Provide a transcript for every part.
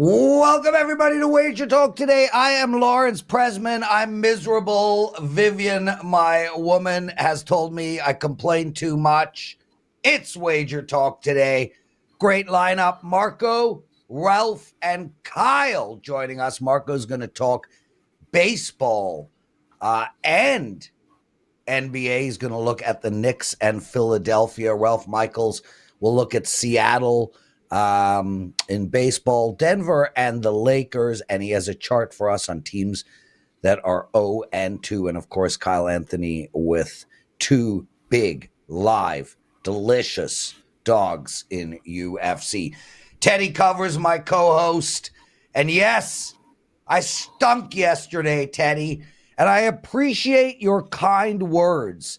Welcome, everybody, to WagerTalk Today. I am Lawrence Presman. I'm miserable. Vivian, my woman, has told me I complain too much. It's WagerTalk Today. Great lineup. Marco, Ralph, and Kyle joining us. Marco's going to talk baseball and NBA. He's going to look at the Knicks and Philadelphia. Ralph Michaels will look at Seattle in baseball, Denver and the Lakers, and he has a chart for us on teams that are 0-2, and of course Kyle Anthony with two big, live, delicious dogs in UFC. Teddy covers my co-host, and yes, I stunk yesterday, Teddy, and I appreciate your kind words.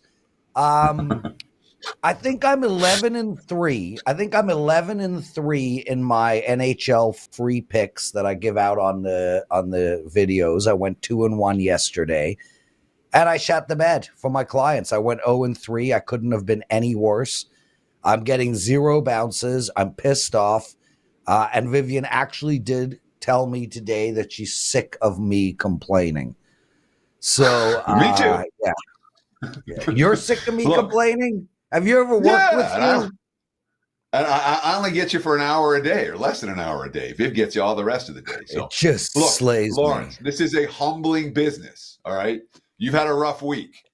I think I'm 11-3. I think I'm 11-3 in my NHL free picks that I give out on the videos. I went 2-1 yesterday, and I shot the bed for my clients. I went 0-3. I couldn't have been any worse. I'm getting 0 bounces. I'm pissed off. And Vivian actually did tell me today that she's sick of me complaining. So me too. Yeah. You're sick of me complaining? Have you ever worked with you? I only get you for an hour a day or less than an hour a day. Viv gets you all the rest of the day. So it just slays Lawrence, me. this is a humbling business, all right? You've had a rough week.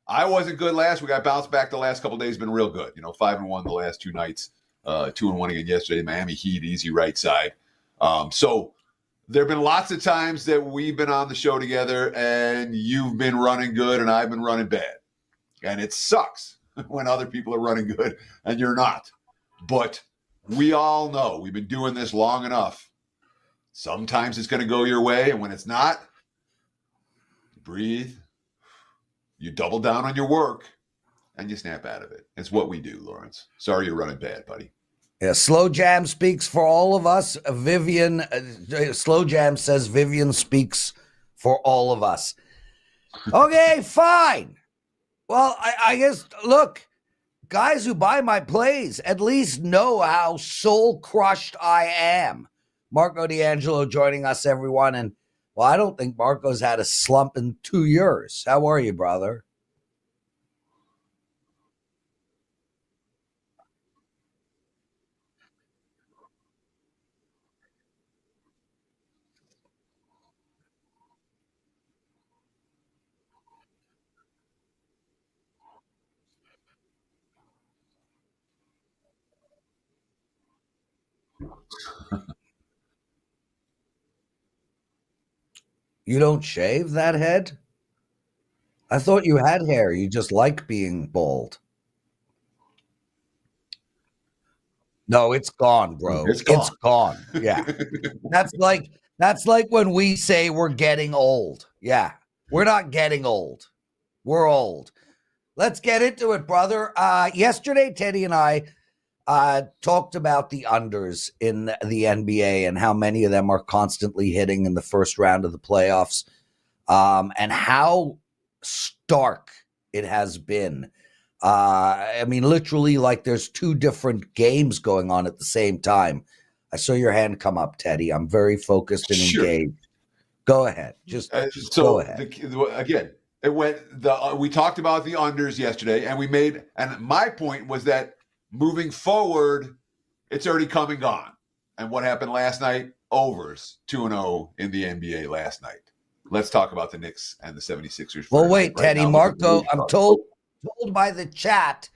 I wasn't good last week. I bounced back the last couple of days, been real good. 5-1 the last 2 nights, 2-1 again yesterday. Miami Heat, easy right side. So there have been lots of times that we've been on the show together and you've been running good and I've been running bad. And it sucks when other people are running good and you're not. But we all know we've been doing this long enough. Sometimes it's going to go your way, and when it's not, you breathe, you double down on your work, and you snap out of it. It's what we do, Lawrence. Sorry you're running bad, buddy. Yeah, Slow Jam speaks for all of us. Vivian, Slow Jam says Vivian speaks for all of us. Okay, fine. Well, I guess, look, guys who buy my plays at least know how soul-crushed I am. Marco D'Angelo joining us, everyone. And, well, I don't think Marco's had a slump in 2 years. How are you, brother? You don't shave that head? I thought you had hair. You just like being bald. No, it's gone, bro. It's gone. It's gone. Yeah. That's like when we say we're getting old. Yeah. We're not getting old. We're old. Let's get into it, brother. Yesterday, Teddy and I talked about the unders in the NBA and how many of them are constantly hitting in the first round of the playoffs, and how stark it has been. I mean, literally, like there's 2 different games going on at the same time. I saw your hand come up, Teddy. I'm very focused and engaged. Go ahead. Just go ahead. Again, we talked about the unders yesterday, and my point was that moving forward, it's already come and gone. And what happened last night? Overs, 2-0 in the NBA last night. Let's talk about the Knicks and the 76ers. Well, wait, Teddy, Marco, I'm told by the chat.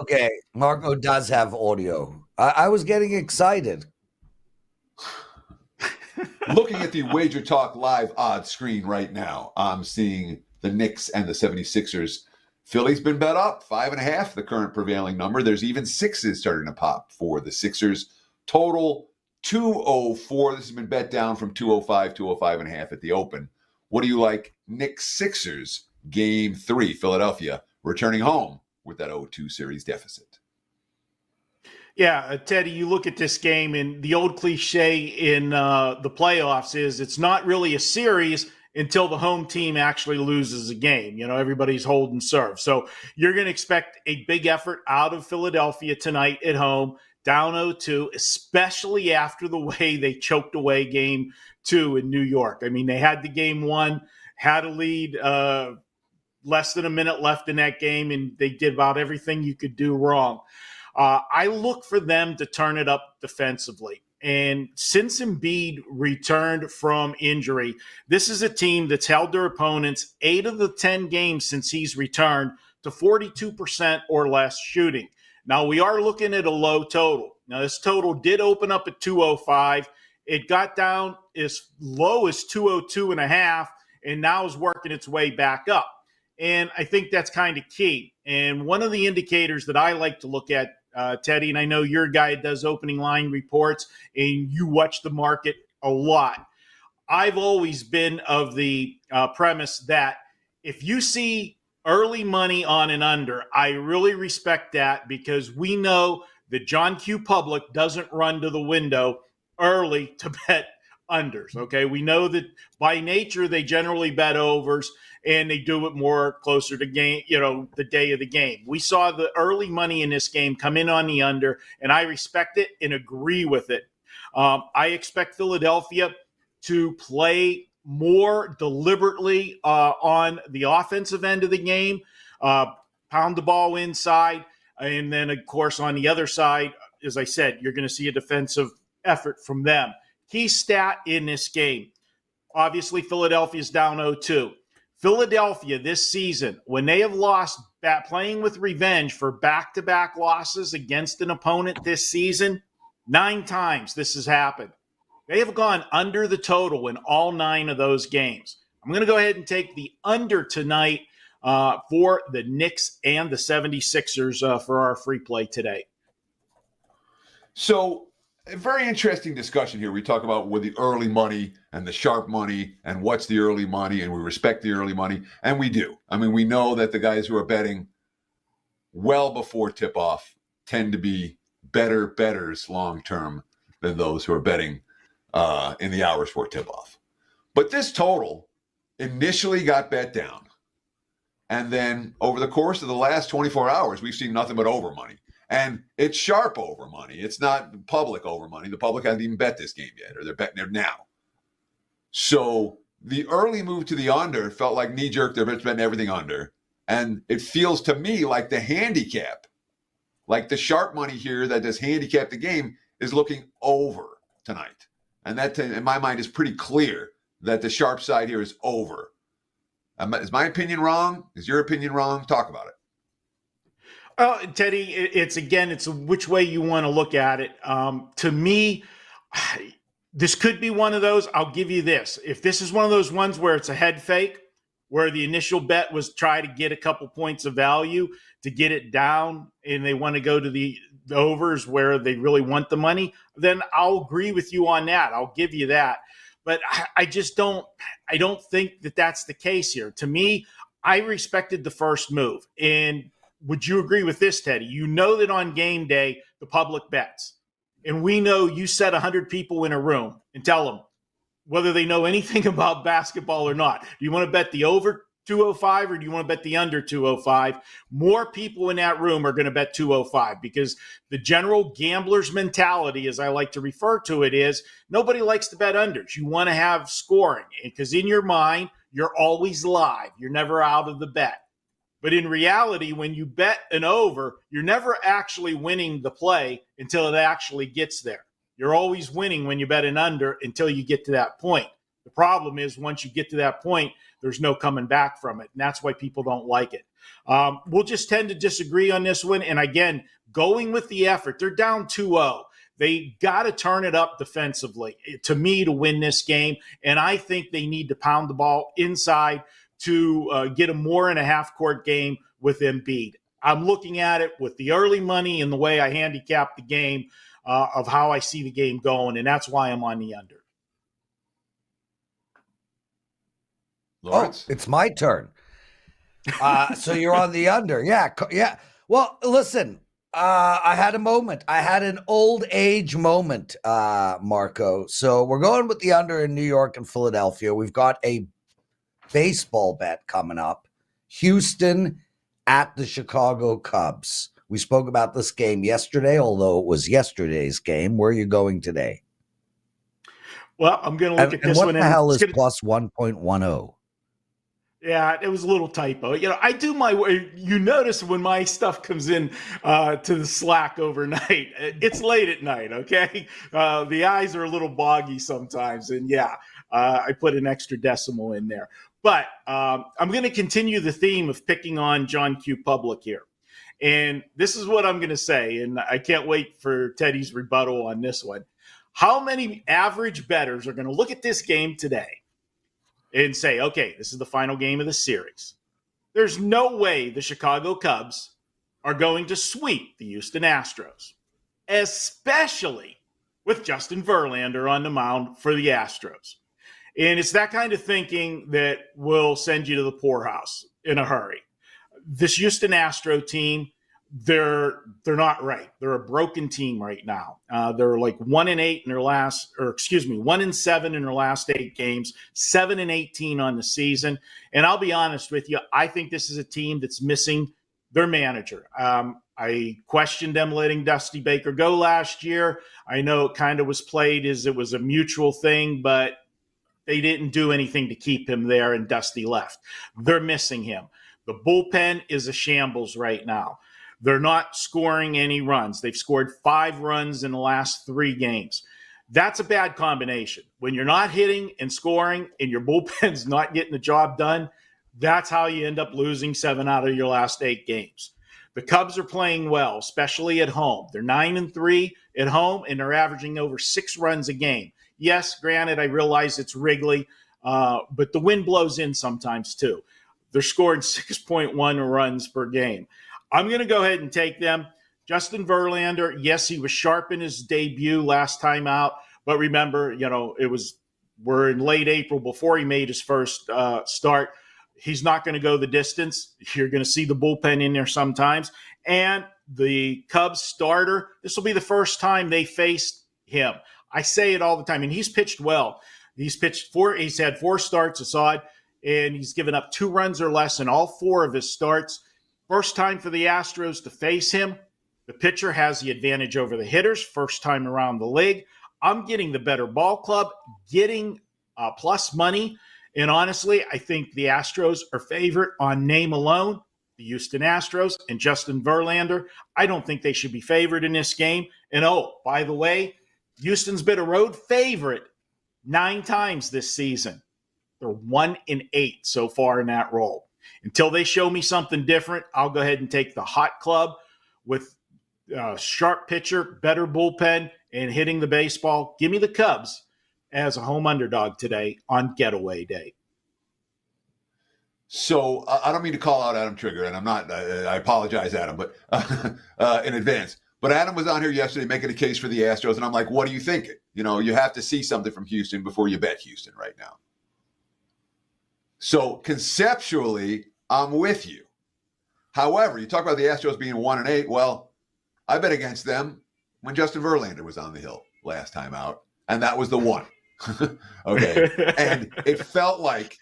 Okay, Marco does have audio. I was getting excited. Looking at the WagerTalk live odds screen right now, I'm seeing the Knicks and the 76ers. Philly's been bet up, 5.5, the current prevailing number. There's even 6s starting to pop for the Sixers. Total 204. This has been bet down from 205, 205.5 at the open. What do you like? Knicks Sixers, game 3, Philadelphia, returning home with that 0-2 series deficit. Yeah, Teddy, you look at this game, and the old cliche in the playoffs is it's not really a series until the home team actually loses a game. Everybody's holding serve. So you're going to expect a big effort out of Philadelphia tonight at home. down 0-2, especially after the way they choked away game 2 in New York. I mean, they had the game 1, had a lead, less than a minute left in that game, and they did about everything you could do wrong. I look for them to turn it up defensively. And since Embiid returned from injury, this is a team that's held their opponents 8 of the 10 games since he's returned to 42% or less shooting. Now, we are looking at a low total. Now, this total did open up at 205. It got down as low as 202.5, and now is working its way back up. And I think that's kind of key. And one of the indicators that I like to look at, Teddy, and I know your guy does opening line reports, and you watch the market a lot. I've always been of the premise that if you see early money on and under, I really respect that, because we know that John Q. Public doesn't run to the window early to bet unders. Okay, we know that by nature they generally bet overs, and they do it more closer to game, the day of the game. We saw the early money in this game come in on the under, and I respect it and agree with it. I expect Philadelphia to play more deliberately on the offensive end of the game, pound the ball inside, and then, of course, on the other side, as I said, you're going to see a defensive effort from them. Key stat in this game, obviously Philadelphia's down 0-2. Philadelphia this season, when they have lost, playing with revenge for back-to-back losses against an opponent this season, 9 times this has happened. They have gone under the total in all 9 of those games. I'm going to go ahead and take the under tonight for the Knicks and the 76ers for our free play today. So, a very interesting discussion here. We talk about with the early money and the sharp money and what's the early money, and we respect the early money, and we do. I mean, we know that the guys who are betting well before tip-off tend to be better bettors long-term than those who are betting in the hours before tip-off. But this total initially got bet down, and then over the course of the last 24 hours, we've seen nothing but over money. And it's sharp over money. It's not public over money. The public hasn't even bet this game yet, or they're betting it now. So the early move to the under felt like knee-jerk. They're betting everything under. And it feels to me like the handicap, like the sharp money here that does handicap the game, is looking over tonight. And that, in my mind, is pretty clear that the sharp side here is over. Is my opinion wrong? Is your opinion wrong? Talk about it. Teddy, it's which way you want to look at it. To me, this could be one of those. I'll give you this. If this is one of those ones where it's a head fake, where the initial bet was try to get a couple points of value to get it down, and they want to go to the overs where they really want the money, then I'll agree with you on that. I'll give you that. But I don't think that that's the case here. To me, I respected the first move. And would you agree with this, Teddy? You know that on game day, the public bets. And we know you set 100 people in a room and tell them whether they know anything about basketball or not. Do you want to bet the over 205 or do you want to bet the under 205? More people in that room are going to bet 205, because the general gambler's mentality, as I like to refer to it, is nobody likes to bet unders. You want to have scoring, because in your mind, you're always live. You're never out of the bet. But in reality, when you bet an over, you're never actually winning the play until it actually gets there. You're always winning when you bet an under until you get to that point. The problem is once you get to that point, there's no coming back from it. And that's why people don't like it. We'll just tend to disagree on this one. And again, going with the effort, they're down 2-0. They got to turn it up defensively, to me, to win this game. And I think they need to pound the ball inside to get a more and a half court game with Embiid. I'm looking at it with the early money and the way I handicap the game of how I see the game going, and that's why I'm on the under. Lawrence? Oh, it's my turn. So you're on the under. Yeah. Well, listen, I had a moment. I had an old age moment, Marco. So we're going with the under in New York and Philadelphia. We've got a baseball bet coming up. Houston at the Chicago Cubs. We spoke about this game yesterday, although it was yesterday's game. Where are you going today? Well, I'm going to look at this what one. The and hell it's is gonna, plus 1.10? Yeah, it was a little typo. I do my way. You notice when my stuff comes in to the Slack overnight, it's late at night, okay? The eyes are a little boggy sometimes. And I put an extra decimal in there. But I'm going to continue the theme of picking on John Q. Public here. And this is what I'm going to say. And I can't wait for Teddy's rebuttal on this one. How many average bettors are going to look at this game today and say, okay, this is the final game of the series? There's no way the Chicago Cubs are going to sweep the Houston Astros, especially with Justin Verlander on the mound for the Astros. And it's that kind of thinking that will send you to the poorhouse in a hurry. This Houston Astro team, they're not right. They're a broken team right now. They're like 1-8 in their last, 1-7 in their last 8 games, 7-18 on the season. And I'll be honest with you, I think this is a team that's missing their manager. I questioned them letting Dusty Baker go last year. I know it kind of was played as it was a mutual thing, but they didn't do anything to keep him there, and Dusty left. They're missing him. The bullpen is a shambles right now. They're not scoring any runs. They've scored 5 runs in the last 3 games. That's a bad combination. When you're not hitting and scoring and your bullpen's not getting the job done, that's how you end up losing 7 out of your last 8 games. The Cubs are playing well, especially at home. They're 9-3 at home, and they're averaging over 6 runs a game. Yes, granted, I realize it's Wrigley, but the wind blows in sometimes too. They're scoring 6.1 runs per game. I'm going to go ahead and take them. Justin Verlander, yes, he was sharp in his debut last time out, but remember, we're in late April before he made his first start. He's not going to go the distance. You're going to see the bullpen in there sometimes. And the Cubs starter, this will be the first time they faced him. I say it all the time, and he's pitched well. He's had 4 starts, Assad, and he's given up 2 runs or less in all 4 of his starts. First time for the Astros to face him. The pitcher has the advantage over the hitters, first time around the league. I'm getting the better ball club, getting plus money. And honestly, I think the Astros are favorite on name alone, the Houston Astros and Justin Verlander. I don't think they should be favored in this game. And by the way, Houston's been a road favorite 9 times this season. They're 1-8 so far in that role. Until they show me something different, I'll go ahead and take the hot club with sharp pitcher, better bullpen, and hitting the baseball. Give me the Cubs as a home underdog today on Getaway Day. So I don't mean to call out Adam Trigger, and I'm not. I apologize, Adam, but in advance. But Adam was on here yesterday making a case for the Astros, and I'm like, what are you thinking? You have to see something from Houston before you bet Houston right now. So conceptually, I'm with you. However, you talk about the Astros being 1-8. Well, I bet against them when Justin Verlander was on the hill last time out, and that was the one. Okay. And it felt like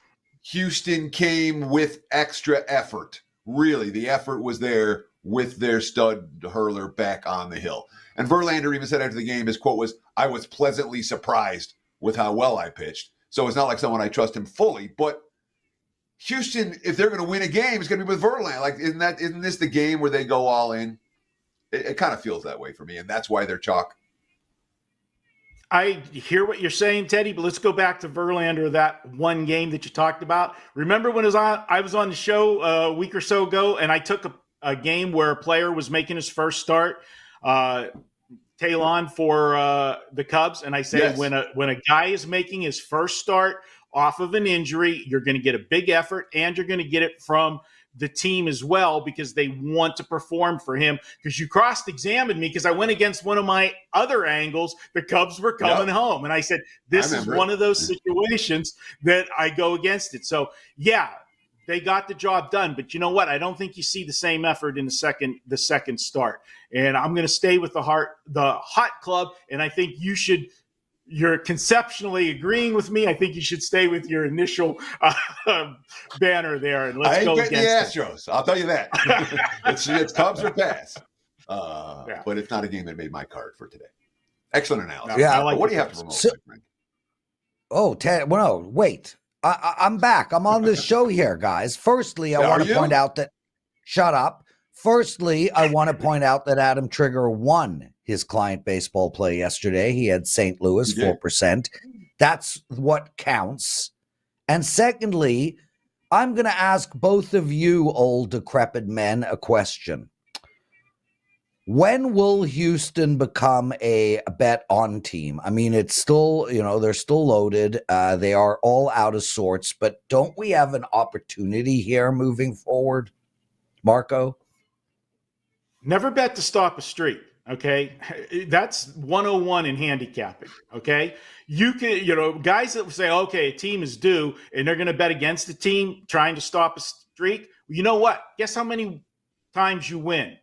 Houston came with extra effort. Really, the effort was there with their stud hurler back on the hill. And Verlander even said after the game, his quote was, "I was pleasantly surprised with how well I pitched." So it's not like someone I trust him fully, but Houston, if they're going to win a game, it's going to be with Verlander. Like, isn't this the game where they go all in? It kind of feels that way for me, and that's why they're chalk. I hear what you're saying, Teddy, but let's go back to Verlander, that one game that you talked about. Remember when I was on the show a week or so ago, and I took a game where a player was making his first start, Talon for the Cubs, and I said, yes, when a guy is making his first start off of an injury, you're going to get a big effort, and you're going to get it from the team as well because they want to perform for him. Because you cross-examined me because I went against one of my other angles. The Cubs were coming home, and I said, this is one of those situations that I go against it. So, yeah, they got the job done. But you know what? I don't think you see the same effort in the second start. And I'm going to stay with the hot club, and I think you're conceptually agreeing with me. I think you should stay with your initial banner there, and let's go against the Astros. I'll tell you that. it's Cubs or pass. But it's not a game that made my card for today. Excellent analysis. Yeah. But what do you have to promote, my friend? Oh, Ted, well, no, wait. I'm back. I'm on this show here, guys. Firstly, I want to point out that, shut up. Firstly, I want to point out that Adam Trigger won his client baseball play yesterday. He had St. Louis, 4%. That's what counts. And secondly, I'm going to ask both of you old decrepit men a question. When will Houston become a bet on team? I mean, it's still, they're still loaded. They are all out of sorts, but don't we have an opportunity here moving forward, Marco? Never bet to stop a streak. Okay. That's 101 in handicapping. Okay. You can, guys that say, okay, a team is due and they're going to bet against the team trying to stop a streak. You know what? Guess how many times you win?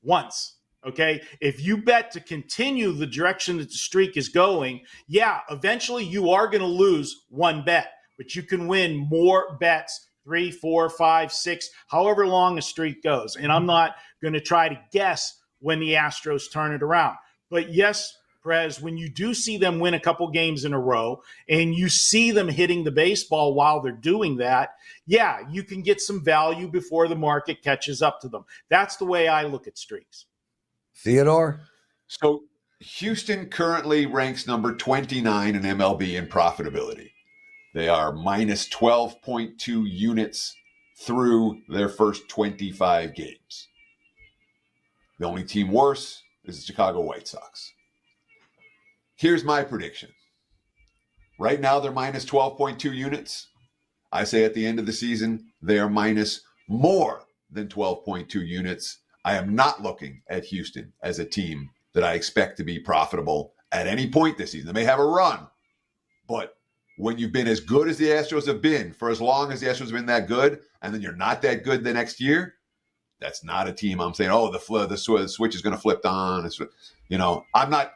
Once. Okay. If you bet to continue the direction that the streak is going, eventually you are going to lose one bet, but you can win more bets, 3, 4, 5, 6, however long a streak goes. And I'm not going to try to guess when the Astros turn it around. But yes, Perez, when you do see them win a couple games in a row and you see them hitting the baseball while they're doing that, you can get some value before the market catches up to them. That's the way I look at streaks. Theodore? So Houston currently ranks number 29 in MLB in profitability. They are minus 12.2 units through their first 25 games. The only team worse is the Chicago White Sox. Here's my prediction. Right now, they're minus 12.2 units. I say at the end of the season, they are minus more than 12.2 units. I am not looking at Houston as a team that I expect to be profitable at any point this season. They may have a run, but when you've been as good as the Astros have been, for as long as the Astros have been that good, and then you're not that good the next year, that's not a team I'm saying, the switch is going to flip on. I'm not.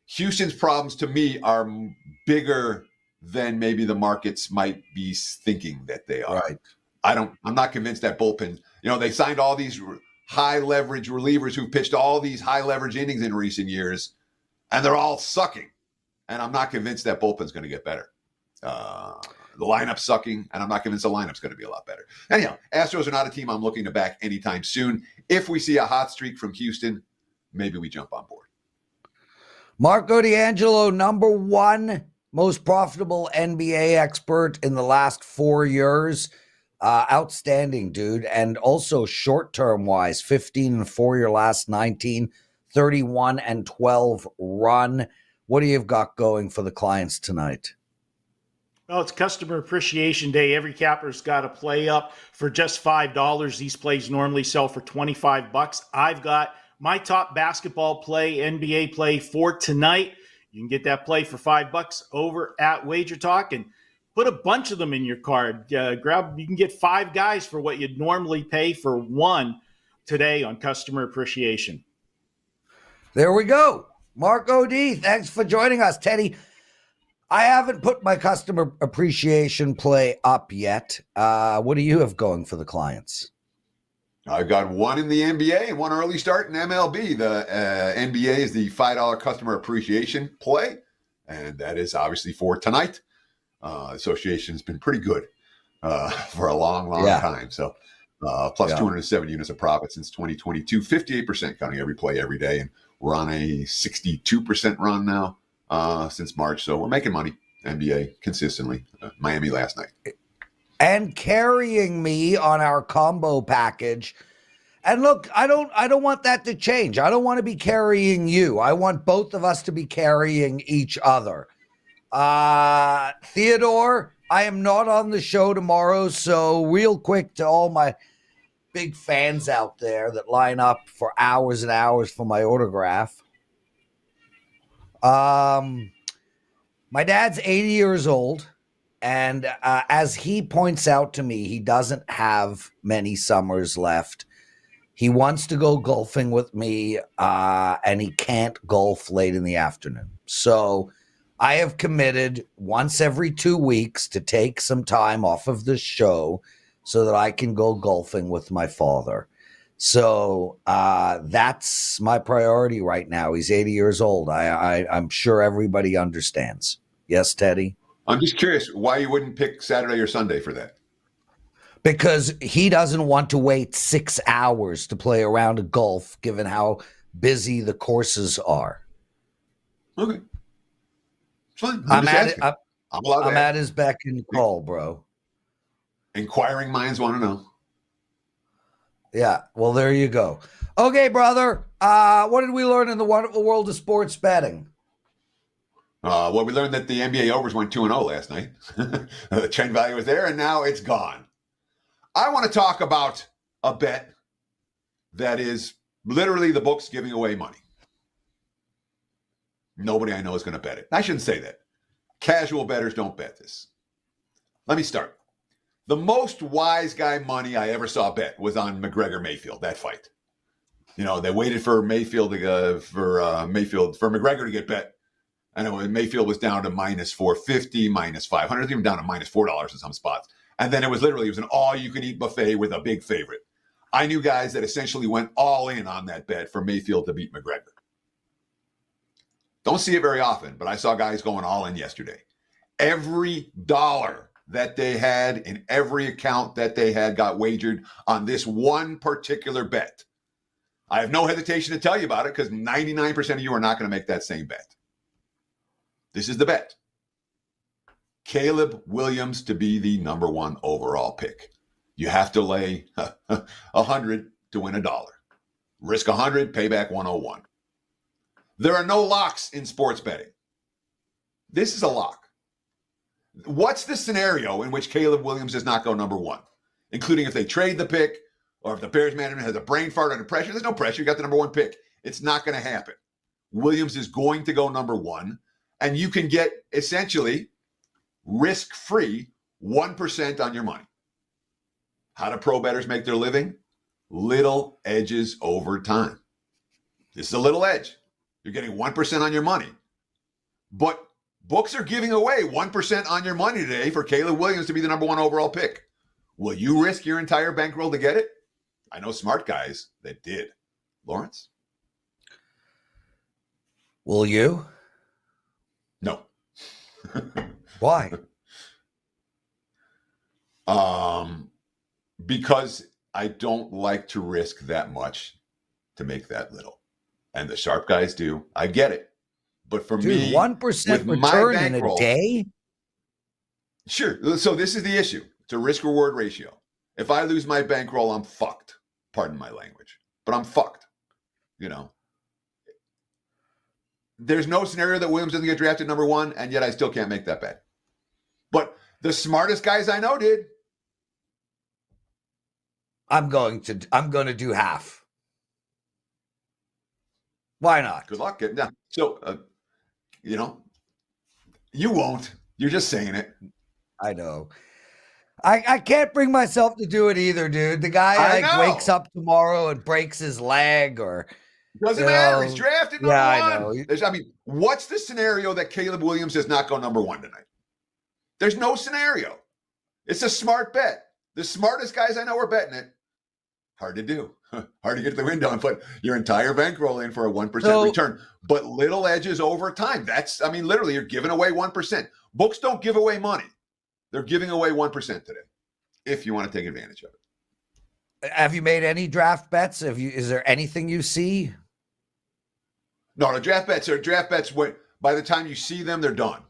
Houston's problems to me are bigger than maybe the markets might be thinking that they are. Right. I'm not convinced that bullpen, they signed all these high leverage relievers who pitched all these high leverage innings in recent years, and they're all sucking. And I'm not convinced that bullpen's going to get better. The lineup's sucking, and I'm not convinced the lineup's going to be a lot better. Anyhow, Astros are not a team I'm looking to back anytime soon. If we see a hot streak from Houston, maybe we jump on board. Marco D'Angelo, number one most profitable NBA expert in the last 4 years. Outstanding, dude. And also short-term wise, 15-4 your last 19, 31-12 run. What do you have got going for the clients tonight? Well, it's Customer Appreciation Day. Every capper's got a play up for just $5. These plays normally sell for $25. I've got my top basketball play, NBA play for tonight. You can get that play for $5 over at WagerTalk and put a bunch of them in your card. You can get 5 guys for what you'd normally pay for one today on Customer Appreciation. There we go. Marco D, thanks for joining us. Teddy, I haven't put my Customer Appreciation play up yet. What do you have going for the clients? I've got one in the NBA and one early start in MLB. The NBA is the $5 Customer Appreciation play, and that is obviously for tonight. Association's been pretty good for a long time. So plus 207 units of profit since 2022, 58% counting every play every day. And we're on a 62% run now since March. So we're making money, NBA, consistently. Miami last night. And carrying me on our combo package. And look, I don't want that to change. I don't want to be carrying you. I want both of us to be carrying each other. Theodore, I am not on the show tomorrow, so real quick to all my big fans out there that line up for hours and hours for my autograph. My dad's 80 years old, and as he points out to me, he doesn't have many summers left. He wants to go golfing with me, and he can't golf late in the afternoon. So I have committed once every 2 weeks to take some time off of the show so that I can go golfing with my father. So that's my priority right now. He's 80 years old. I'm sure everybody understands. Yes, Teddy? I'm just curious why you wouldn't pick Saturday or Sunday for that. Because he doesn't want to wait 6 hours to play a round of golf, given how busy the courses are. Okay. It's fine. I'm allowed to at his beck and call, bro. Inquiring minds want to know. Yeah, well, there you go. Okay, brother. What did we learn in the wonderful world of sports betting? Well, we learned that the NBA overs went 2-0 last night. The trend value was there, and now it's gone. I want to talk about a bet that is literally the books giving away money. Nobody I know is going to bet it. I shouldn't say that. Casual bettors don't bet this. Let me start. The most wise guy money I ever saw bet was on McGregor-Mayfield, that fight. You know, they waited for Mayfield for McGregor to get bet. And Mayfield was down to minus 450, minus 500, even down to minus $4 in some spots. And then it was an all-you-can-eat buffet with a big favorite. I knew guys that essentially went all in on that bet for Mayfield to beat McGregor. Don't see it very often, but I saw guys going all in yesterday. Every dollar that they had in every account that they had got wagered on this one particular bet. I have no hesitation to tell you about it because 99% of you are not going to make that same bet. This is the bet. Caleb Williams to be the number one overall pick. You have to lay 100 to win $1. Risk 100, pay back 101. There are no locks in sports betting. This is a lock. What's the scenario in which Caleb Williams does not go number one? Including if they trade the pick or if the Bears management has a brain fart under pressure. There's no pressure. You got the number one pick. It's not going to happen. Williams is going to go number one, and you can get essentially risk-free 1% on your money. How do pro bettors make their living? Little edges over time. This is a little edge. You're getting 1% on your money. But books are giving away 1% on your money today for Caleb Williams to be the number one overall pick. Will you risk your entire bankroll to get it? I know smart guys that did. Lawrence? Will you? No. Why? Because I don't like to risk that much to make that little. And the sharp guys do. I get it. But for me, 1% return in a day? Sure. So this is the issue. It's a risk-reward ratio. If I lose my bankroll, I'm fucked. Pardon my language. But I'm fucked. You know. There's no scenario that Williams doesn't get drafted number one, and yet I still can't make that bet. But the smartest guys I know did. I'm going to do half. Why not? Good luck getting down. So, you won't. You're just saying it. I know. I can't bring myself to do it either, dude. The guy wakes up tomorrow and breaks his leg or doesn't matter. He's drafted number one. I know. What's the scenario that Caleb Williams does not go number one tonight? There's no scenario. It's a smart bet. The smartest guys I know are betting it. Hard to do. Hard to get to the window and put your entire bankroll in for a 1% return. But little edges over time. Literally, you're giving away 1%. Books don't give away money. They're giving away 1% today, if you want to take advantage of it. Have you made any draft bets? Is there anything you see? No, the draft bets by the time you see them, they're done.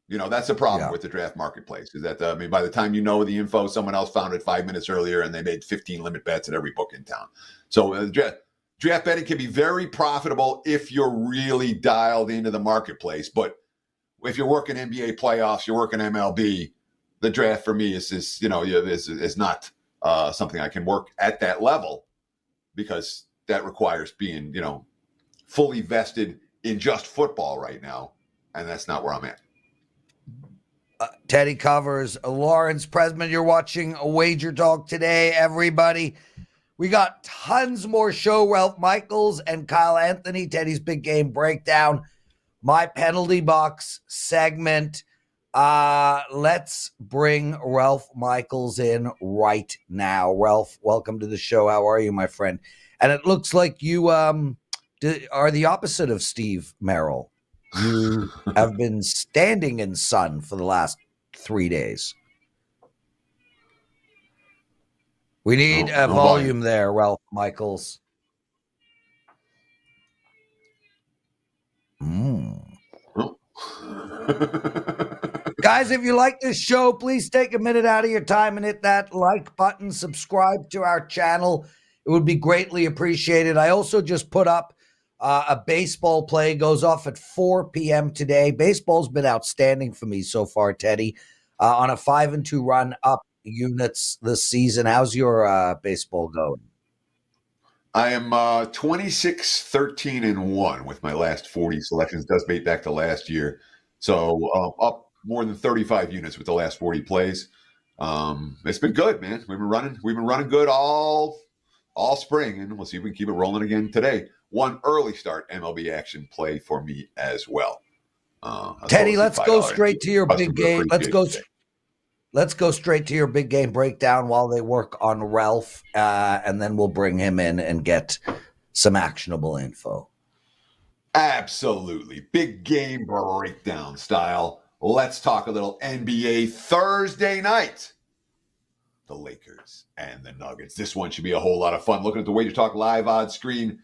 You know, that's the problem with the draft marketplace is that, by the time you know the info, someone else found it 5 minutes earlier and they made 15 limit bets at every book in town. So draft betting can be very profitable if you're really dialed into the marketplace. But if you're working NBA playoffs, you're working MLB, the draft for me is not something I can work at that level because that requires being, fully vested in just football right now. And that's not where I'm at. Teddy covers Lawrence Presman. You're watching WagerTalk Today, everybody. We got tons more show. Ralph Michaels and Kyle Anthony, Teddy's big game breakdown, my penalty box segment. Let's bring Ralph Michaels in right now. Ralph, welcome to the show. How are you, my friend? And it looks like you are the opposite of Steve Merrill. You have been standing in sun for the last 3 days. We need a volume there, Ralph Michaels. Guys, if you like this show, please take a minute out of your time and hit that like button. Subscribe to our channel. It would be greatly appreciated. I also just put up a baseball play. Goes off at 4 p.m. today. Baseball's been outstanding for me so far, Teddy. On a 5-2 run up units this season. How's your baseball going? I am 26-13-1 with my last 40 selections. Does date back to last year. So up more than 35 units with the last 40 plays. It's been good, man. We've been running good all spring, and we'll see if we can keep it rolling again today. One early start MLB action play for me as well. Teddy, let's go straight to your big game. Let's go straight to your big game breakdown while they work on Ralph, and then we'll bring him in and get some actionable info. Absolutely. Big game breakdown style. Let's talk a little NBA Thursday night. The Lakers and the Nuggets. This one should be a whole lot of fun. Looking at the WagerTalk live odds screen.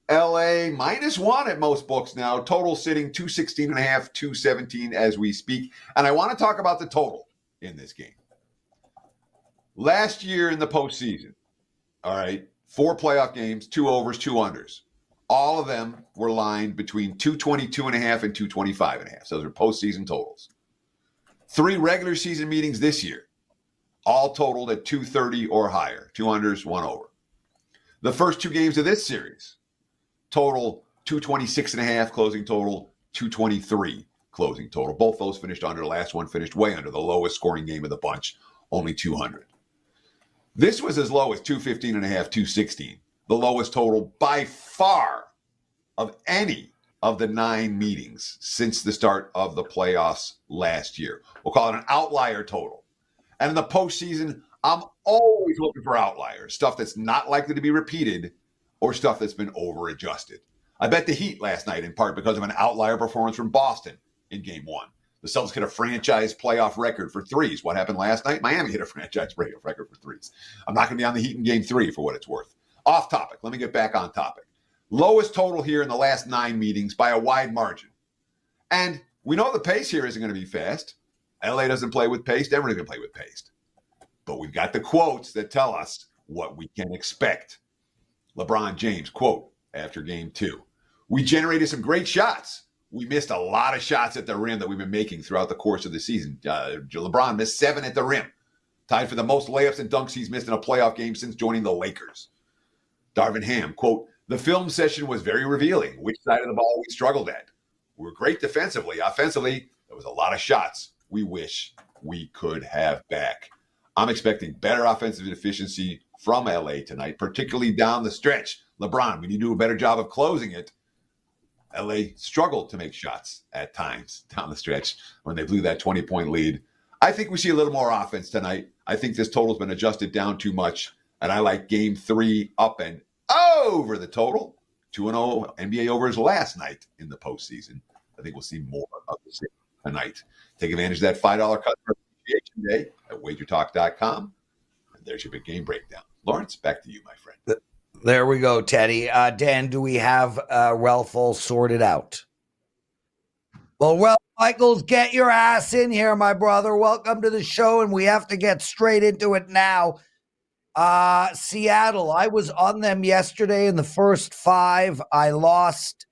LA -1 at most books now. Total sitting 216.5, 217 as we speak. And I want to talk about the total in this game. Last year in the postseason, all right, 4 playoff games, 2 overs, 2 unders. All of them were lined between 222.5 and 225.5. So those are postseason totals. 3 regular season meetings this year, all totaled at 230 or higher. 2 unders, 1 over. The first 2 games of this series, total 226.5, closing total 223. Closing total. Both those finished under. The last one finished way under. The lowest scoring game of the bunch, only 200. This was as low as 215.5, 216. The lowest total by far of any of the 9 meetings since the start of the playoffs last year. We'll call it an outlier total. And in the postseason, I'm always looking for outliers, stuff that's not likely to be repeated or stuff that's been over-adjusted. I bet the Heat last night in part because of an outlier performance from Boston in Game 1. The Celtics hit a franchise playoff record for threes. What happened last night? Miami hit a franchise playoff record for threes. I'm not going to be on the Heat in Game 3 for what it's worth. Off topic. Let me get back on topic. Lowest total here in the last 9 meetings by a wide margin. And we know the pace here isn't going to be fast. LA doesn't play with pace. Denver doesn't play with pace. But we've got the quotes that tell us what we can expect. LeBron James, quote, after Game 2. We generated some great shots. We missed a lot of shots at the rim that we've been making throughout the course of the season. LeBron missed 7 at the rim, tied for the most layups and dunks he's missed in a playoff game since joining the Lakers. Darvin Ham, quote, the film session was very revealing. Which side of the ball we struggled at. We were great defensively. Offensively, there was a lot of shots we wish we could have back. I'm expecting better offensive efficiency from LA tonight, particularly down the stretch. LeBron, we need to do a better job of closing it. LA struggled to make shots at times down the stretch when they blew that 20-point lead. I think we see a little more offense tonight. I think this total's been adjusted down too much, and I like Game 3 up and over the total. 2-0 NBA overs last night in the postseason. I think we'll see more of the same tonight. Take advantage of that $5 customer appreciation day at WagerTalk.com. And there's your big game breakdown. Lawrence, back to you, my friend. There we go, Teddy. Dan, do we have Ralph all sorted out? Well, Ralph Michaels, get your ass in here, my brother. Welcome to the show, and we have to get straight into it now. Seattle, I was on them yesterday in the first 5. I lost,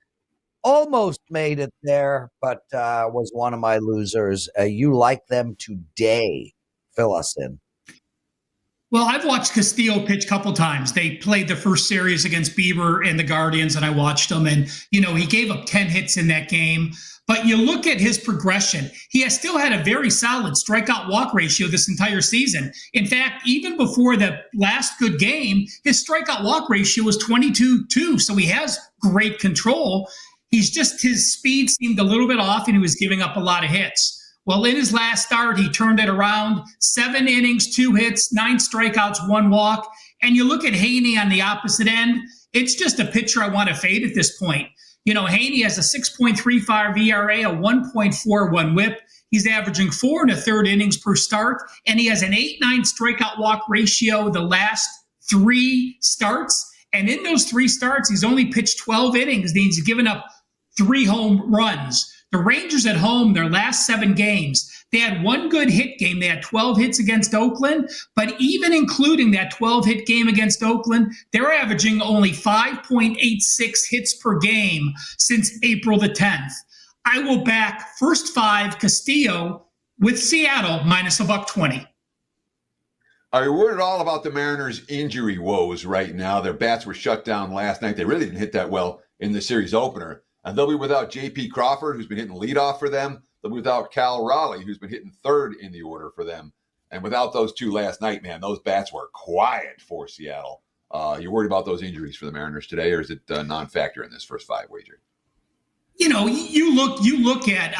almost made it there, but was one of my losers. You like them today. Fill us in. Well, I've watched Castillo pitch a couple times. They played the first series against Bieber and the Guardians, and I watched him. And, he gave up 10 hits in that game. But you look at his progression, he has still had a very solid strikeout walk ratio this entire season. In fact, even before the last good game, his strikeout walk ratio was 22-2. So he has great control. His speed seemed a little bit off, and he was giving up a lot of hits. Well, in his last start, he turned it around. 7 innings, 2 hits, 9 strikeouts, 1 walk. And you look at Haney on the opposite end, it's just a pitcher I want to fade at this point. You know, Haney has a 6.35 ERA, a 1.41 whip. He's averaging 4 1/3 innings per start, and he has an 8.9 strikeout walk ratio the last 3 starts. And in those 3 starts, he's only pitched 12 innings. He's given up 3 home runs. The Rangers at home, their last 7 games, they had 1 good hit game. They had 12 hits against Oakland, but even including that 12-hit game against Oakland, they're averaging only 5.86 hits per game since April the 10th. I will back first 5 Castillo with Seattle minus $1.20. Are you worried at all about the Mariners' injury woes right now? Their bats were shut down last night. They really didn't hit that well in the series opener. And they'll be without J.P. Crawford, who's been hitting leadoff for them. They'll be without Cal Raleigh, who's been hitting 3rd in the order for them. And without those 2 last night, man, those bats were quiet for Seattle. You worried about those injuries for the Mariners today, or is it a non-factor in this first 5 wager? You know, you look at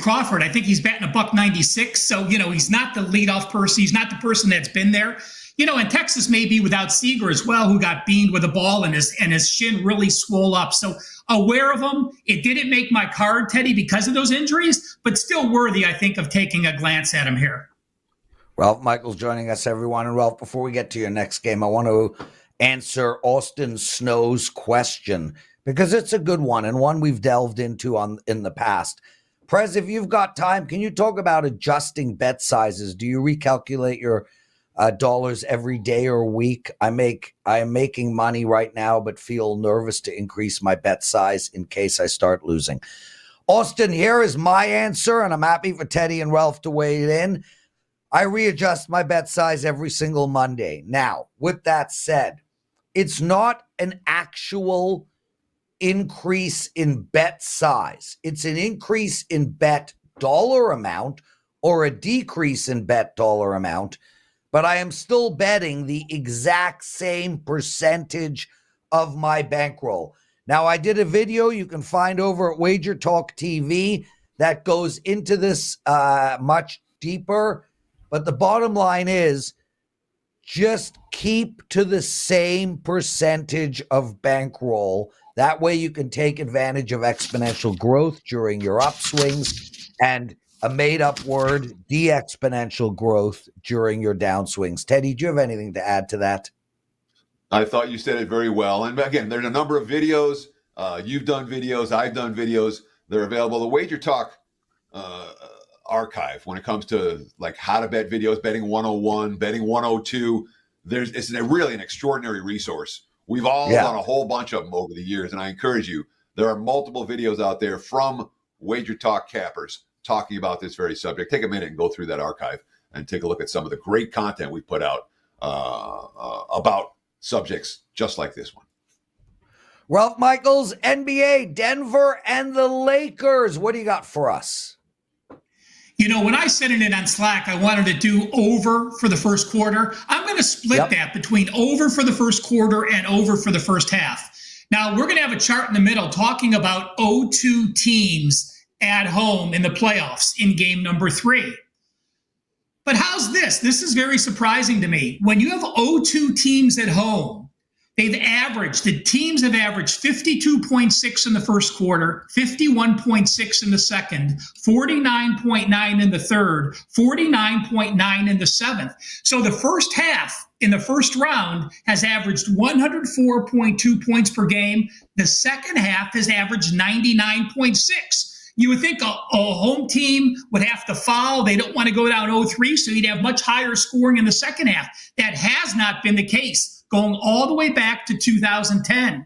Crawford. I think he's batting $1.96. So, you know, he's not the leadoff person. He's not the person that's been there. You know, and Texas may be without Seager as well, who got beamed with a ball and his shin really swole up. So aware of him. It didn't make my card, Teddy, because of those injuries, but still worthy, I think, of taking a glance at him here. Ralph Michaels joining us, everyone. And Ralph, before we get to your next game, I want to answer Austin Snow's question, because it's a good one and one we've delved into in the past. Prez, if you've got time, can you talk about adjusting bet sizes? Do you recalculate your dollars every day or week? I am making money right now, but feel nervous to increase my bet size in case I start losing. Austin, here is my answer, and I'm happy for Teddy and Ralph to weigh in. I readjust my bet size every single Monday. Now, with that said, it's not an actual increase in bet size. It's an increase in bet dollar amount or a decrease in bet dollar amount, but I am still betting the exact same percentage of my bankroll. Now, I did a video you can find over at WagerTalk TV that goes into this much deeper, but the bottom line is just keep to the same percentage of bankroll. That way you can take advantage of exponential growth during your upswings and a made-up word, de-exponential growth during your downswings. Teddy, do you have anything to add to that? I thought you said it very well. And again, there's a number of videos. You've done videos. I've done videos. They're available. The WagerTalk archive, when it comes to like how to bet videos, betting 101, betting 102, it's really an extraordinary resource. We've all done a whole bunch of them over the years, and I encourage you. There are multiple videos out there from WagerTalk cappers talking about this very subject. Take a minute and go through that archive and take a look at some of the great content we put out about subjects just like this one. Ralph Michaels, NBA, Denver, and the Lakers. What do you got for us? You know, when I sent it in on Slack, I wanted to do over for the first quarter. I'm going to split that between over for the first quarter and over for the first half. Now, we're going to have a chart in the middle talking about 0-2 teams at home in the playoffs in game number 3. But how's this? This is very surprising to me. When you have 0-2 teams at home, the teams have averaged 52.6 in the first quarter, 51.6 in the second, 49.9 in the third, 49.9 in the seventh. So the first half in the first round has averaged 104.2 points per game. The second half has averaged 99.6. You would think a home team would have to foul. They don't want to go down 0-3, so you'd have much higher scoring in the second half. That has not been the case, going all the way back to 2010.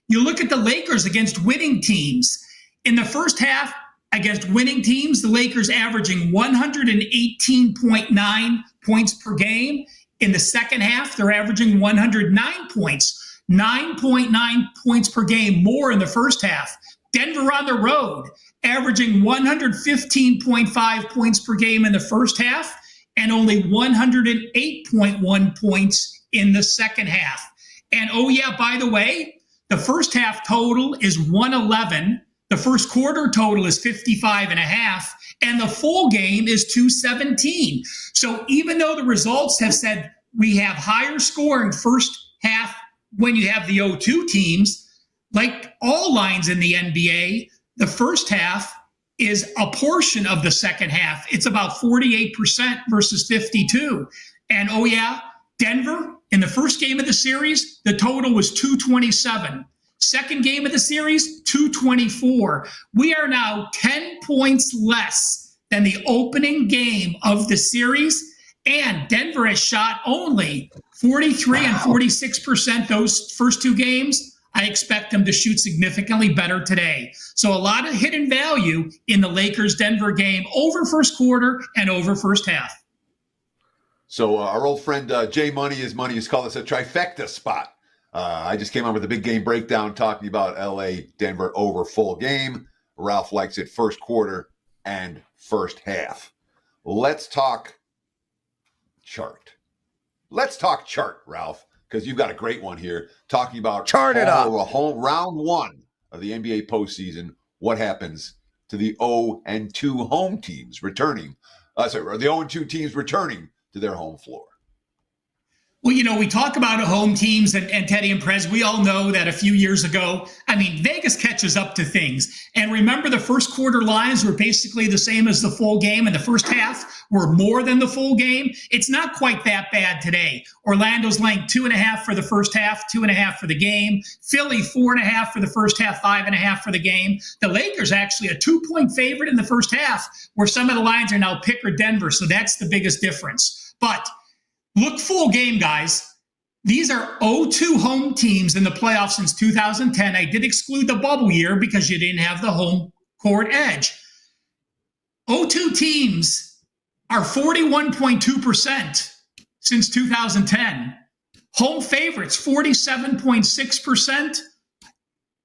You look at the Lakers against winning teams. In the first half, against winning teams, the Lakers averaging 118.9 points per game. In the second half, they're averaging 109 points, 9.9 points per game more in the first half. Denver on the road, averaging 115.5 points per game in the first half and only 108.1 points in the second half. And oh yeah, by the way, the first half total is 111. The first quarter total is 55.5. and the full game is 217. So even though the results have said we have higher scoring first half when you have the 0-2 teams, like all lines in the NBA, the first half is a portion of the second half. It's about 48% versus 52. And oh yeah, Denver, in the first game of the series, the total was 227. Second game of the series, 224. We are now 10 points less than the opening game of the series. And Denver has shot only 43 and 46% those first two games. I expect them to shoot significantly better today. So a lot of hidden value in the Lakers-Denver game over first quarter and over first half. So our old friend Jay Money is called us a trifecta spot. I just came on with a big game breakdown talking about LA Denver over full game. Ralph likes it first quarter and first half. Let's talk chart. Let's talk chart, Ralph, because you've got a great one here talking about chart it up. Round one of the NBA postseason. What happens to the 0-2 home teams returning? The 0-2 teams returning to their home floor. Well, you know, we talk about home teams and Teddy and Prez. We all know that a few years ago, Vegas catches up to things. And remember, the first quarter lines were basically the same as the full game, and the first half were more than the full game. It's not quite that bad today. Orlando's laying 2.5 for the first half, 2.5 for the game. Philly, 4.5 for the first half, 5.5 for the game. The Lakers actually a 2-point favorite in the first half, where some of the lines are now pick or Denver. So that's the biggest difference. But look full game, guys. These are 0-2 home teams in the playoffs since 2010. I did exclude the bubble year because you didn't have the home court edge. 0-2 teams are 41.2% since 2010. Home favorites, 47.6%.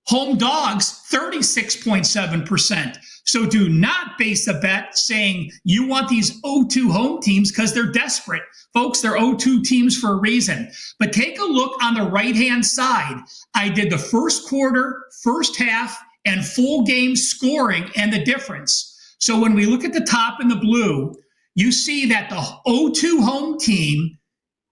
Home dogs, 36.7%. So do not base a bet saying you want these 0-2 home teams because they're desperate. Folks, they're 0-2 teams for a reason. But take a look on the right-hand side. I did the first quarter, first half, and full game scoring and the difference. So when we look at the top in the blue, you see that the 0-2 home team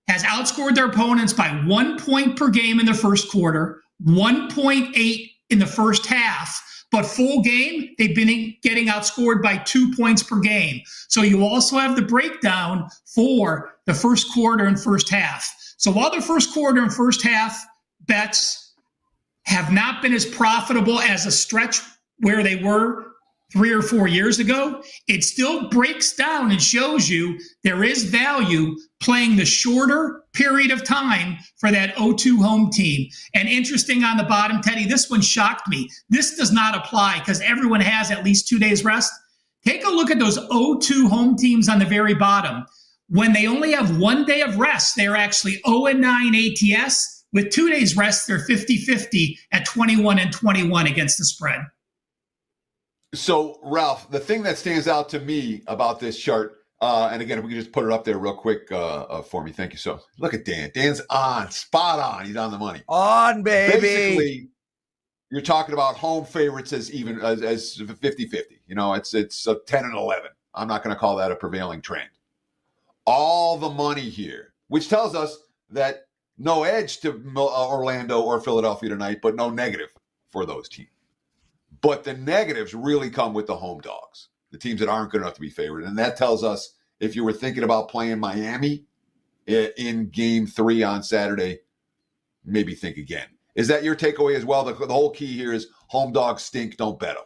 has outscored their opponents by 1 point per game in the first quarter, 1.8 in the first half. But full game, they've been getting outscored by 2 points per game. So you also have the breakdown for the first quarter and first half. So while the first quarter and first half bets have not been as profitable as a stretch where they were 3 or 4 years ago, it still breaks down and shows you there is value playing the shorter period of time for that 0-2 home team. And interesting on the bottom, Teddy, this one shocked me. This does not apply because everyone has at least 2 days rest. Take a look at those 0-2 home teams on the very bottom. When they only have 1 day of rest, they're actually 0-9 ATS. With 2 days rest, they're 50-50 at 21-21 against the spread. So, Ralph, the thing that stands out to me about this chart, and again, if we could just put it up there real quick for me. Thank you. So, look at Dan. Dan's on, spot on. He's on the money. On, baby. Basically, you're talking about home favorites as 50-50. You know, it's a 10 and 11. I'm not going to call that a prevailing trend. All the money here, which tells us that no edge to Orlando or Philadelphia tonight, but no negative for those teams. But the negatives really come with the home dogs, the teams that aren't good enough to be favored. And that tells us if you were thinking about playing Miami in game 3 on Saturday, maybe think again. Is that your takeaway as well? The whole key here is home dogs stink, don't bet them.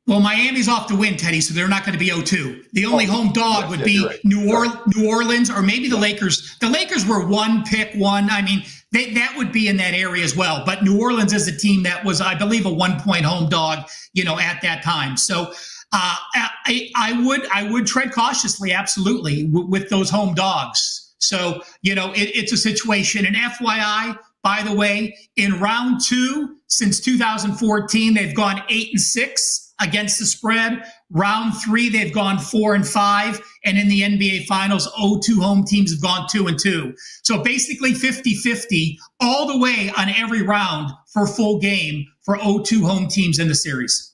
Well, Miami's off to win, Teddy, so they're not going to be 0-2. The only home dog would be right. New Orleans or maybe the Lakers. The Lakers were pick one. That would be in that area as well. But New Orleans is a team that was, I believe, a 1 point home dog, at that time. So I would tread cautiously, absolutely, with those home dogs. So, it's a situation. And FYI, by the way, in round 2, since 2014, they've gone 8-6 against the spread. Round 3, they've gone 4-5. And in the NBA Finals, 0-2 home teams have gone 2-2. So basically 50-50 all the way on every round for full game for 0-2 home teams in the series.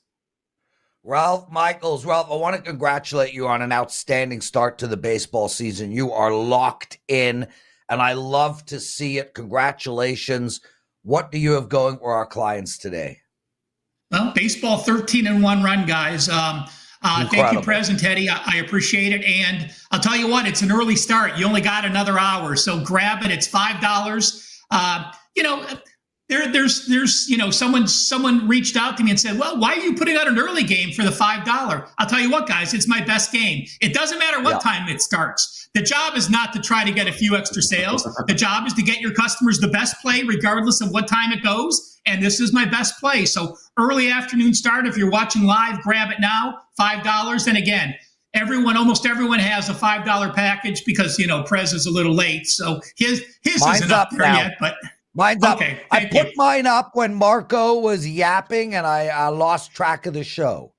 Ralph Michaels. Ralph, I want to congratulate you on an outstanding start to the baseball season. You are locked in, and I love to see it. Congratulations. What do you have going for our clients today? Well, baseball 13-1 run, guys. Thank you, Prez and Teddy. I appreciate it. And I'll tell you what, it's an early start. You only got another hour, so grab it. It's $5. Someone reached out to me and said, well, why are you putting out an early game for the $5? I'll tell you what, guys, it's my best game. It doesn't matter what time it starts. The job is not to try to get a few extra sales. The job is to get your customers the best play regardless of what time it goes. And this is my best play. So early afternoon start. If you're watching live, grab it now, $5. And again, almost everyone has a $5 package because, Prez is a little late. So his isn't up there yet, but mine's up. Okay, I put mine up when Marco was yapping and I lost track of the show.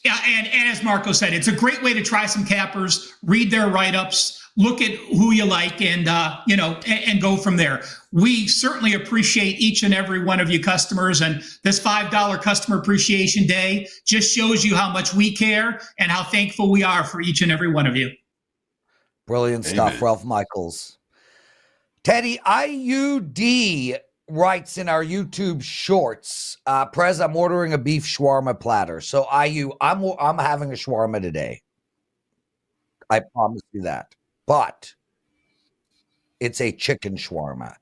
Yeah, and as Marco said, it's a great way to try some cappers, read their write-ups, look at who you like, and and go from there. We certainly appreciate each and every one of you customers, and this $5 Customer Appreciation Day just shows you how much we care and how thankful we are for each and every one of you. Brilliant stuff, Ralph Michaels. Teddy, IUD writes in our YouTube shorts, Prez, I'm ordering a beef shawarma platter. So I'm having a shawarma today. I promise you that. But it's a chicken shawarma.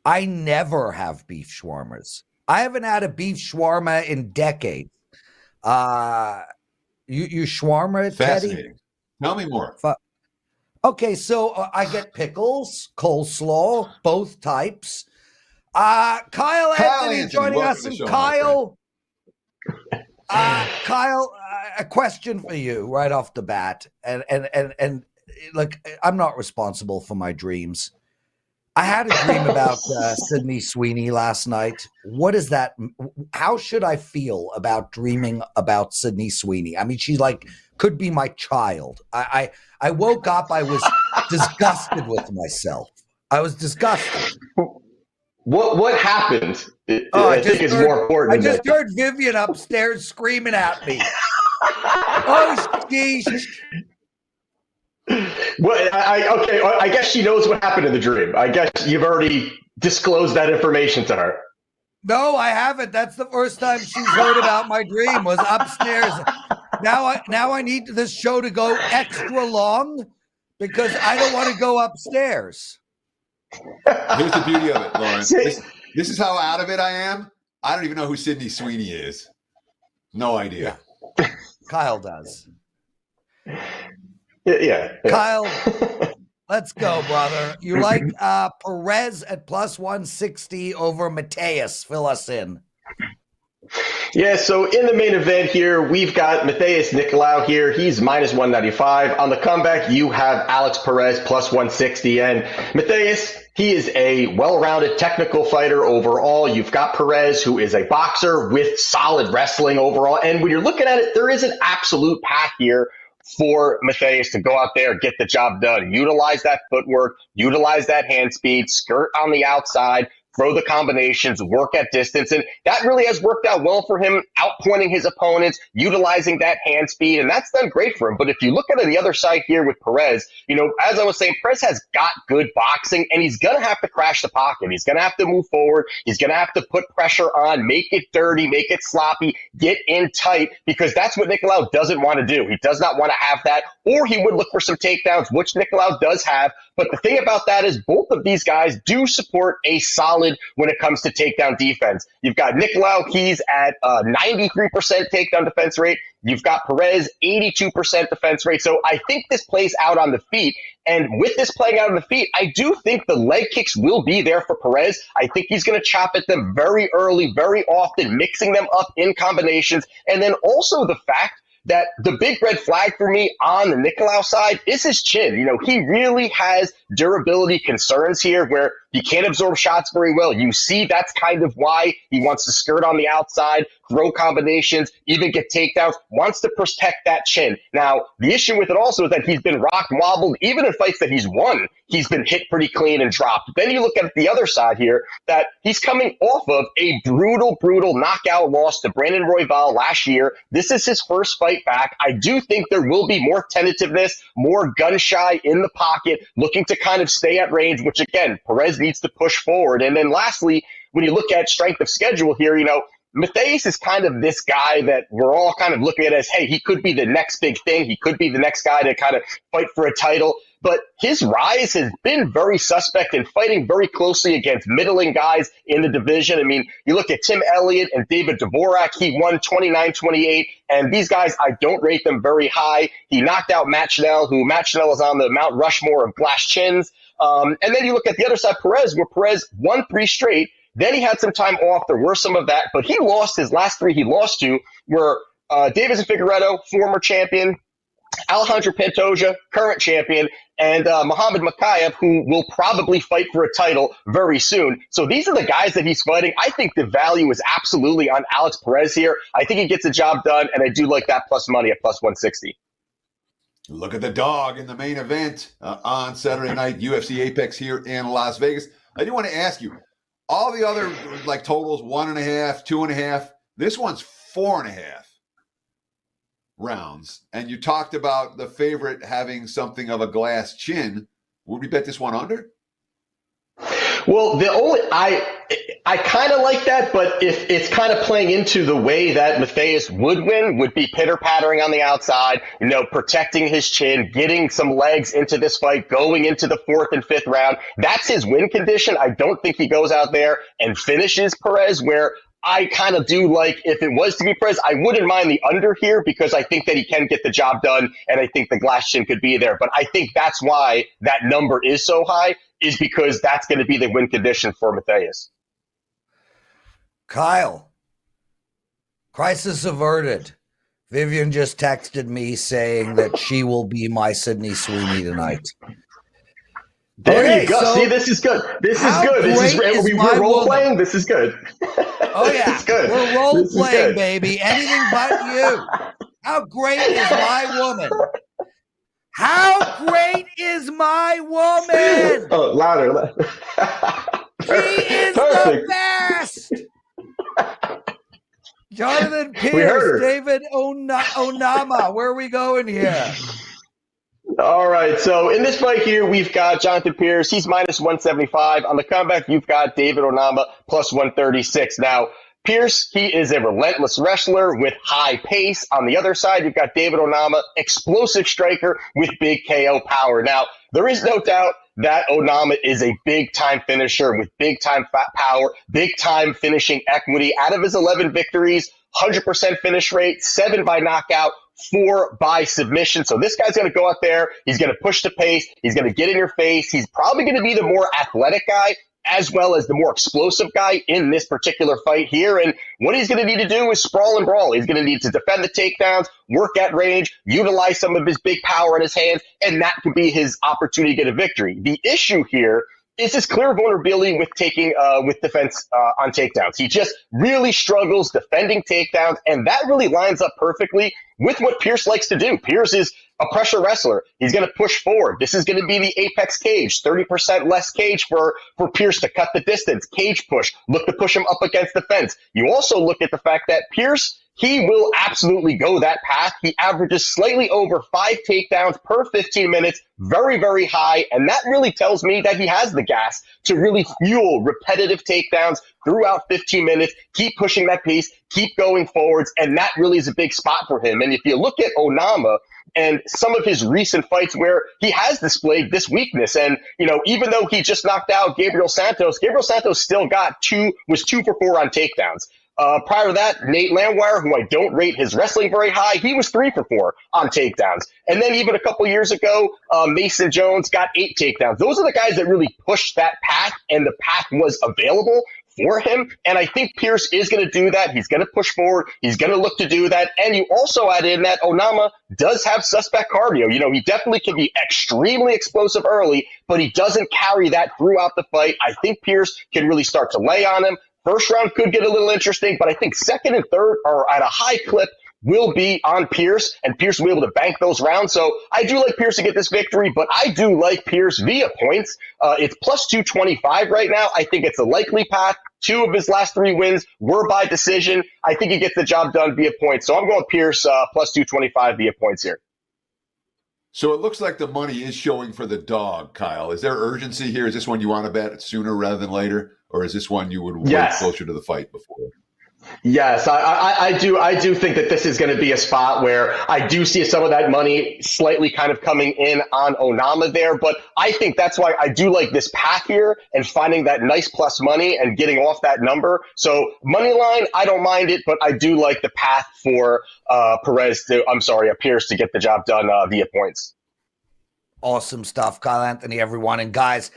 I never have beef shawarmas. I haven't had a beef shawarma in decades. You shawarma it, Teddy? Tell me more. Okay, so I get pickles, coleslaw, both types. Kyle Anthony joining us, and Kyle, a question for you right off the bat, and look, I'm not responsible for my dreams. I had a dream about Sydney Sweeney last night. What is that? How should I feel about dreaming about Sydney Sweeney? I mean, she's could be my child. I woke up, I was disgusted with myself. I was disgusted. What happened? I think it's more important. I just heard Vivian upstairs screaming at me. Oh, sheesh. Well, I guess she knows what happened in the dream. I guess you've already disclosed that information to her. No, I haven't. That's the first time she's heard about my dream, was upstairs. Now I need this show to go extra long because I don't want to go upstairs. Here's the beauty of it, Lawrence. This is how out of it I am. I don't even know who Sydney Sweeney is. No idea. Yeah. Kyle does. Yeah. Kyle, let's go, brother. You like Perez at plus 160 over Matheus. Fill us in. Yeah, so in the main event here, we've got Matheus Nicolau here. He's minus 195. On the comeback, you have Alex Perez plus 160. And Matheus, he is a well-rounded technical fighter overall. You've got Perez, who is a boxer with solid wrestling overall. And when you're looking at it, there is an absolute path here for Matheus to go out there, get the job done, utilize that footwork, utilize that hand speed, skirt on the outside, throw the combinations, work at distance. And that really has worked out well for him, outpointing his opponents, utilizing that hand speed. And that's done great for him. But if you look at it on the other side here with Perez, as I was saying, Perez has got good boxing, and he's going to have to crash the pocket. He's going to have to move forward. He's going to have to put pressure on, make it dirty, make it sloppy, get in tight, because that's what Nicolau doesn't want to do. He does not want to have that, or he would look for some takedowns, which Nicolau does have. But the thing about that is both of these guys do support a solid when it comes to takedown defense. You've got Nicolau, he's at 93% takedown defense rate. You've got Perez, 82% defense rate. So I think this plays out on the feet. And with this playing out on the feet, I do think the leg kicks will be there for Perez. I think he's going to chop at them very early, very often, mixing them up in combinations. And then also the fact that the big red flag for me on the Nicolau side is his chin. He really has durability concerns here where he can't absorb shots very well. You see, that's kind of why he wants to skirt on the outside, throw combinations, even get takedowns, wants to protect that chin. Now, the issue with it also is that he's been rocked, wobbled, even in fights that he's won, he's been hit pretty clean and dropped. Then you look at the other side here, that he's coming off of a brutal knockout loss to Brandon Royval last year. This is his first fight back. I do think there will be more tentativeness, more gun shy in the pocket, looking to kind of stay at range, which again, Perez needs to push forward. And then lastly, when you look at strength of schedule here, Matheus is kind of this guy that we're all kind of looking at as, hey, he could be the next big thing. He could be the next guy to kind of fight for a title. But his rise has been very suspect in fighting very closely against middling guys in the division. I mean, you look at Tim Elliott and David Dvorak, he won 29-28. And these guys, I don't rate them very high. He knocked out Matt Schnell, who Matt Schnell is on the Mount Rushmore of glass chins. And then you look at the other side, Perez, where Perez won 3 straight. Then he had some time off. There were some of that, but he lost his last 3 he lost to were Davidson Figueiredo, former champion, Alejandro Pantoja, current champion, and Muhammad Makayev, who will probably fight for a title very soon. So these are the guys that he's fighting. I think the value is absolutely on Alex Perez here. I think he gets the job done, and I do like that plus money at plus 160. Look at the dog in the main event on Saturday night, UFC Apex here in Las Vegas. I do want to ask you, all the other like totals, 1.5, 2.5. This one's 4.5 rounds. And you talked about the favorite having something of a glass chin. Would we bet this one under? Well, I kind of like that, but if it's kind of playing into the way that Matheus would win, would be pitter-pattering on the outside, protecting his chin, getting some legs into this fight, going into the 4th and 5th round. That's his win condition. I don't think he goes out there and finishes Perez, where I kind of do like, if it was to be Perez, I wouldn't mind the under here because I think that he can get the job done, and I think the glass chin could be there. But I think that's why that number is so high, is because that's going to be the win condition for Matheus. Kyle, crisis averted. Vivian just texted me saying that she will be my Sydney Sweeney tonight. There you go. See, this is good. This is good. We're role playing. This is good. Oh, yeah. This is good. We're role playing, baby. Anything but you. How great is my woman? How great is my woman? Oh, louder. She is Perfect. the best. Jonathan Pearce, David Onama. Where are we going here? All right. So in this fight here, we've got Jonathan Pearce. He's minus 175. On the comeback, you've got David Onama plus 136. Now, Pearce, he is a relentless wrestler with high pace. On the other side, you've got David Onama, explosive striker with big KO power. Now, there is no doubt that Onama is a big-time finisher with big-time power, big-time finishing equity. Out of his 11 victories, 100% finish rate, 7 by knockout, 4 by submission. So this guy's going to go out there. He's going to push the pace. He's going to get in your face. He's probably going to be the more athletic guy as well as the more explosive guy in this particular fight here. And what he's going to need to do is sprawl and brawl. He's going to need to defend the takedowns, work at range, utilize some of his big power in his hands, and that could be his opportunity to get a victory. The issue here is his clear vulnerability with defense on takedowns. He just really struggles defending takedowns, and that really lines up perfectly with what Pearce likes to do. Pearce is a pressure wrestler. He's going to push forward. This is going to be the apex cage, 30% less cage for Pearce to cut the distance, cage push, look to push him up against the fence. You also look at the fact that Pearce, he will absolutely go that path. He averages slightly over 5 takedowns per 15 minutes, very, very high. And that really tells me that he has the gas to really fuel repetitive takedowns throughout 15 minutes, keep pushing that pace, keep going forwards. And that really is a big spot for him. And if you look at Onama and some of his recent fights where he has displayed this weakness, and, even though he just knocked out Gabriel Santos still was 2 for 4 on takedowns. Prior to that, Nate Landwehr, who I don't rate his wrestling very high, he was 3 for 4 on takedowns. And then even a couple years ago, Mason Jones got 8 takedowns. Those are the guys that really pushed that path, and the path was available for him. And I think Pearce is going to do that. He's going to push forward. He's going to look to do that. And you also add in that Onama does have suspect cardio. He definitely can be extremely explosive early, but he doesn't carry that throughout the fight. I think Pearce can really start to lay on him, First round could get a little interesting, but I think second and third are at a high clip will be on Pearce, and Pearce will be able to bank those rounds. So I do like Pearce to get this victory, but I do like Pearce via points. It's plus 225 right now. I think it's a likely path. 2 of his last 3 wins were by decision. I think he gets the job done via points. So I'm going Pearce plus 225 via points here. So it looks like the money is showing for the dog, Kyle. Is there urgency here? Is this one you want to bet sooner rather than later? Or is this one you would wait closer to the fight before? Yes, I do think that this is going to be a spot where I do see some of that money slightly kind of coming in on Onama there, but I think that's why I do like this path here and finding that nice plus money and getting off that number. So money line, I don't mind it, but I do like the path for Pearce to get the job done via points. Awesome stuff, Kyle Anthony, everyone. And guys,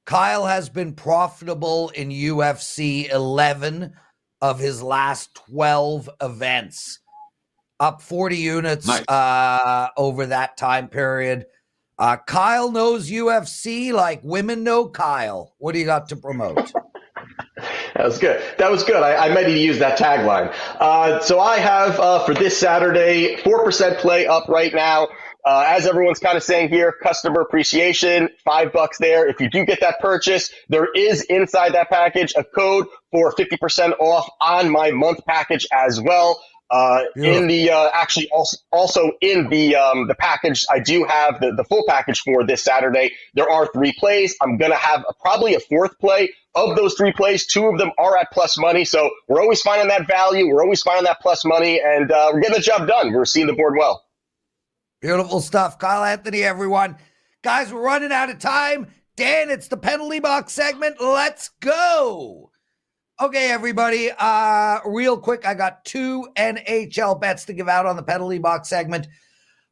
Kyle has been profitable in UFC 11 of his last 12 events, up 40 units over that time period. Kyle knows UFC like women know Kyle. What do you got to promote? That was good. I might need to use that tagline. So I have for this Saturday, 4% play up right now. As everyone's kind of saying here, customer appreciation, $5 there. If you do get that purchase, there is inside that package a code for 50% off on my month package as well. In the also in the package, I do have the full package for this Saturday. There are 3 plays. I'm gonna have probably a 4th play. Of those 3 plays, 2 of them are at plus money. So we're always finding that value. We're always finding that plus money, and we're getting the job done. We're seeing the board well. Beautiful stuff. Kyle Anthony, everyone. Guys, we're running out of time. Dan, it's the penalty box segment. Let's go. Okay, everybody. Real quick, I got 2 NHL bets to give out on the penalty box segment.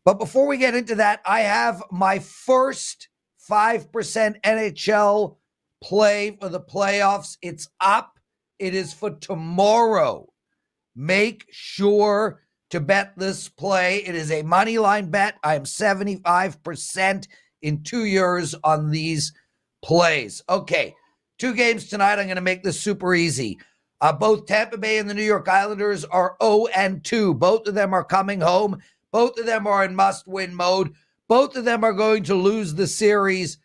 But before we get into that, I have my first 5% NHL play for the playoffs. It's up. It is for tomorrow. Make sure to bet this play. It is a money line bet. I am 75% in 2 years on these plays. Okay, 2 games tonight. I'm going to make this super easy. Both Tampa Bay and the New York Islanders are 0-2. Both of them are coming home. Both of them are in must-win mode. Both of them are going to lose the series,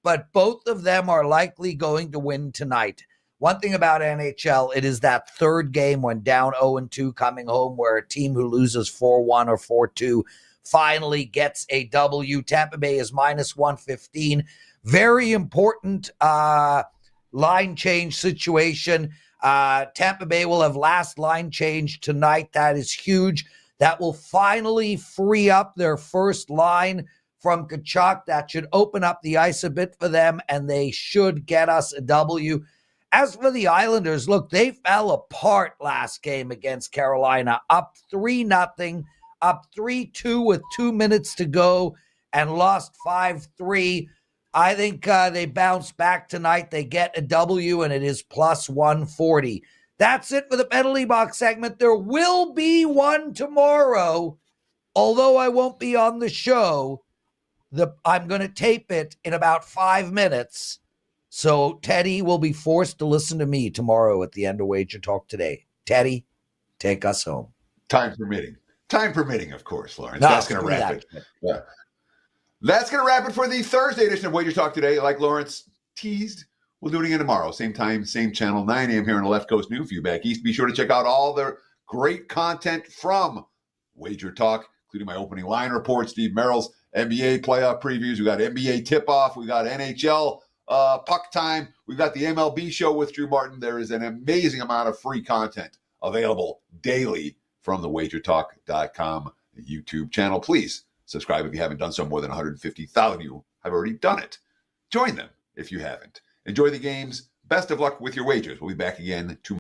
but both of them are likely going to win tonight. One thing about NHL, it is that third game when down 0-2 coming home where a team who loses 4-1 or 4-2 finally gets a W. Tampa Bay is minus 115. Very important line change situation. Tampa Bay will have last line change tonight. That is huge. That will finally free up their first line from Kachuk. That should open up the ice a bit for them, and they should get us a W. As for the Islanders, look, they fell apart last game against Carolina, up 3-0, up 3-2 with 2 minutes to go, and lost 5-3. I think they bounce back tonight. They get a W, and it is plus 140. That's it for the penalty box segment. There will be one tomorrow, although I won't be on the show. I'm going to tape it in about 5 minutes. So Teddy will be forced to listen to me tomorrow at the end of Wager Talk Today. Teddy, take us home. Time permitting. Time permitting, of course, Lawrence. That's going to wrap it. Yeah. That's going to wrap it for the Thursday edition of Wager Talk Today. Like Lawrence teased, we'll do it again tomorrow. Same time, same channel, 9 a.m. here on the Left Coast New. For you back east, be sure to check out all the great content from Wager Talk, including my opening line report, Steve Merrill's NBA playoff previews. We got NBA tip-off. We got NHL puck time. We've got the MLB show with Drew Martin. There is an amazing amount of free content available daily from the WagerTalk.com YouTube channel. Please subscribe if you haven't done so. More than 150,000 of you have already done it. Join them if you haven't. Enjoy the games. Best of luck with your wagers. We'll be back again tomorrow.